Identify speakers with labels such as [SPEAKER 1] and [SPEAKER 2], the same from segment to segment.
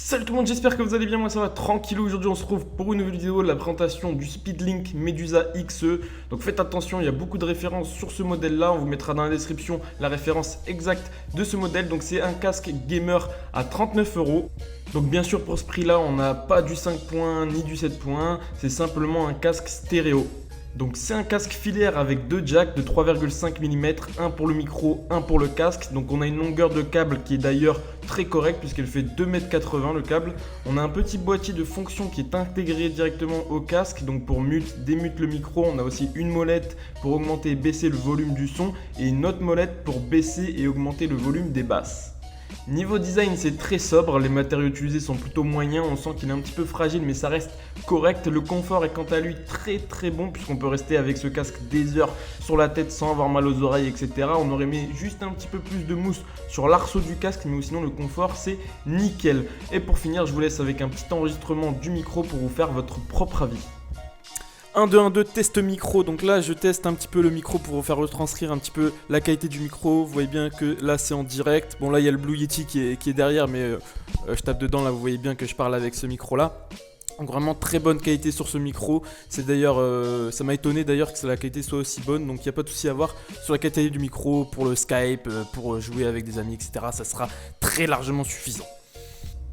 [SPEAKER 1] Salut tout le monde, j'espère que vous allez bien, moi ça va tranquille. Aujourd'hui on se retrouve pour une nouvelle vidéo, la présentation du Speedlink Medusa XE. Donc faites attention, il y a beaucoup de références sur ce modèle là, on vous mettra dans la description la référence exacte de ce modèle. Donc c'est un casque gamer à 39 €. Donc bien sûr pour ce prix là on n'a pas du 5 points ni du 7 points, c'est simplement un casque stéréo. Donc c'est un casque filaire avec deux jacks de 3,5 mm, un pour le micro, un pour le casque. Donc on a une longueur de câble qui est d'ailleurs très correcte puisqu'elle fait 2,80 m le câble. On a un petit boîtier de fonction qui est intégré directement au casque. Donc pour mute, démute le micro, on a aussi une molette pour augmenter et baisser le volume du son et une autre molette pour baisser et augmenter le volume des basses. Niveau design, c'est très sobre, les matériaux utilisés sont plutôt moyens, on sent qu'il est un petit peu fragile mais ça reste correct. Le confort est quant à lui très bon puisqu'on peut rester avec ce casque des heures sur la tête sans avoir mal aux oreilles, etc. On aurait mis juste un petit peu plus de mousse sur l'arceau du casque, mais sinon le confort c'est nickel. Et pour finir, je vous laisse avec un petit enregistrement du micro pour vous faire votre propre avis. 1, 2, 1, 2, test micro. Donc là, je teste un petit peu le micro pour vous faire retranscrire un petit peu la qualité du micro. Vous voyez bien que là, c'est en direct. Bon, là, il y a le Blue Yeti qui est derrière, mais je tape dedans. Là, vous voyez bien que je parle avec ce micro-là. Donc vraiment très bonne qualité sur ce micro. C'est d'ailleurs, ça m'a étonné d'ailleurs que la qualité soit aussi bonne. Donc il n'y a pas de souci à avoir sur la qualité du micro pour le Skype, pour jouer avec des amis, etc. Ça sera très largement suffisant.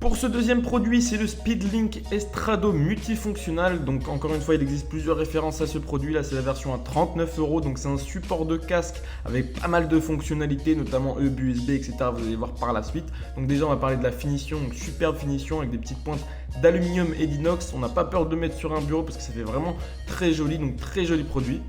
[SPEAKER 1] Pour ce deuxième produit, c'est le Speedlink Estrado multifonctionnel. Donc encore une fois, il existe plusieurs références à ce produit. Là, c'est la version à 39 €. Donc c'est un support de casque avec pas mal de fonctionnalités, notamment hub USB, etc. Vous allez voir par la suite. Donc déjà, on va parler de la finition. Donc superbe finition avec des petites pointes d'aluminium et d'inox. On n'a pas peur de le mettre sur un bureau parce que ça fait vraiment très joli. Donc très joli produit.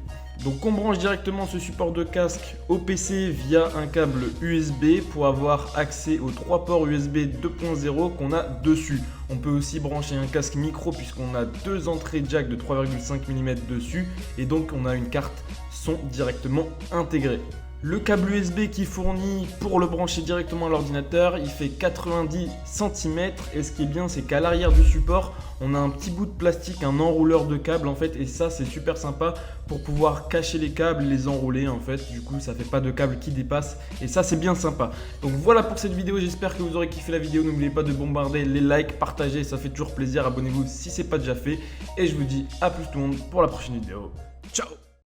[SPEAKER 1] Donc on branche directement ce support de casque au PC via un câble USB pour avoir accès aux 3 ports USB 2.0 qu'on a dessus. On peut aussi brancher un casque micro puisqu'on a deux entrées jack de 3,5 mm dessus et donc on a une carte son directement intégrée. Le câble USB qui fournit pour le brancher directement à l'ordinateur, il fait 90 cm et ce qui est bien c'est qu'à l'arrière du support, on a un petit bout de plastique, un enrouleur de câbles en fait, et ça c'est super sympa pour pouvoir cacher les câbles, les enrouler en fait, du coup ça fait pas de câble qui dépasse et ça c'est bien sympa. Donc voilà pour cette vidéo, j'espère que vous aurez kiffé la vidéo, n'oubliez pas de bombarder les likes, partager, ça fait toujours plaisir, abonnez-vous si c'est pas déjà fait et je vous dis à plus tout le monde pour la prochaine vidéo. Ciao.